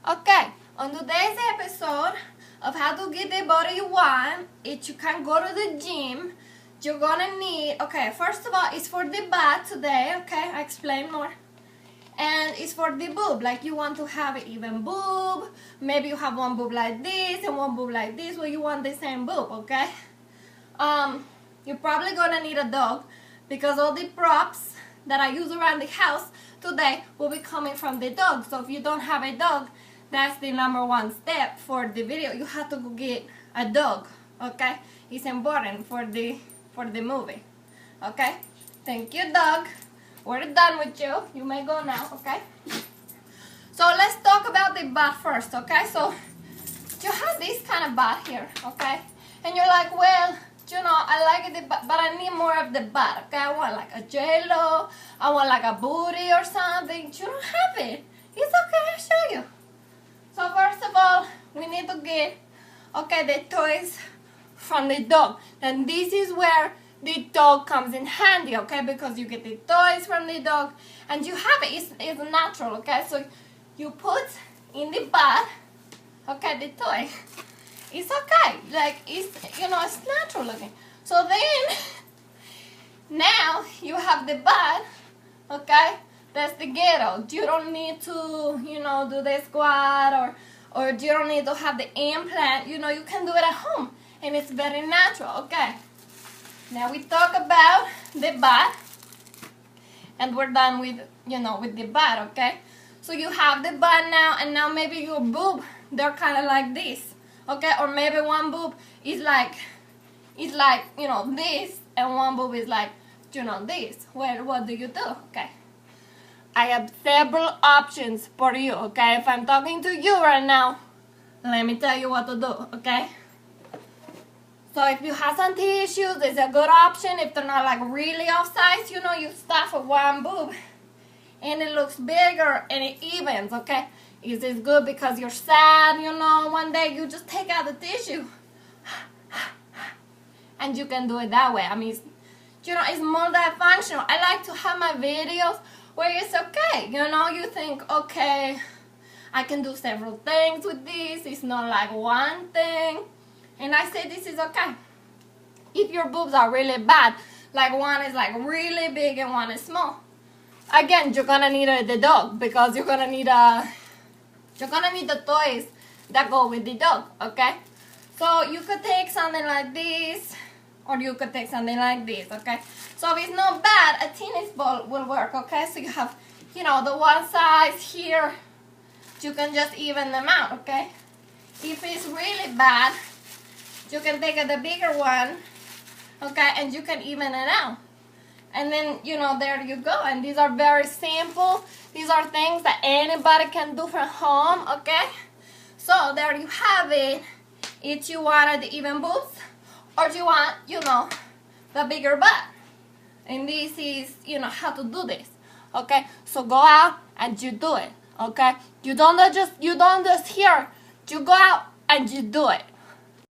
Okay, on today's episode of how to get the body you want, if you can go to the gym, you're gonna need, okay, first of all, it's for the butt today, okay, I explain more. And it's for the boob, like you want to have an even boob, maybe you have one boob like this and one boob like this, well you want the same boob, okay? You're probably gonna need a dog because all the props that I use around the house today will be coming from the dog. So if you don't have a dog, that's the number one step for the video. You have to go get a dog, okay? It's important for the movie, okay? Thank you, dog. We're done with you. You may go now, okay? So let's talk about the butt first, okay? So you have this kind of butt here, okay? And you're like, well, you know, I like the butt, but I need more of the butt, okay? I want like a J-Lo, I want like a booty or something. You don't have it. It's okay, I'll show you. So first of all, we need to get, okay, the toys from the dog. And this is where the dog comes in handy, okay? Because you get the toys from the dog and you have it. It's natural, okay? So you put in the butt, okay, the toy. It's okay. Like, it's, you know, it's natural looking. So then, now you have the butt, okay? That's the ghetto. You don't need to, you know, do the squat or you don't need to have the implant. You know, you can do it at home. And it's very natural, okay? Now we talk about the butt. And we're done with, you know, with the butt, okay? So you have the butt now, and now maybe your boob, they're kind of like this, okay? Or maybe one boob is like, you know, this, and one boob is like, you know, this. Well, what do you do, okay? I have several options for you, okay? If I'm talking to you right now, let me tell you what to do, okay? So if you have some tissues, it's a good option. If they're not like really off size, you know, you start for one boob and it looks bigger and it evens, okay? Is this good because you're sad, you know, one day you just take out the tissue and you can do it that way. I mean, you know, it's multifunctional. I like to have my videos where it's okay, you know, you think, okay, I can do several things with this. It's not like one thing. And I say this is okay. If your boobs are really bad, like one is like really big and one is small, again, you're gonna need the dog because you're gonna need the toys that go with the dog, okay? So you could take something like this, or you could take something like this, okay? So if it's not bad, a tennis ball will work, okay? So you have, you know, the one size here, you can just even them out, okay? If it's really bad, you can take the bigger one, okay, and you can even it out. And then, you know, there you go. And these are very simple. These are things that anybody can do from home, okay? So there you have it. If you wanted the even boobs, or you want, you know, the bigger butt. And this is, you know, how to do this, okay? So go out and you do it, okay? You don't just hear. You go out and you do it.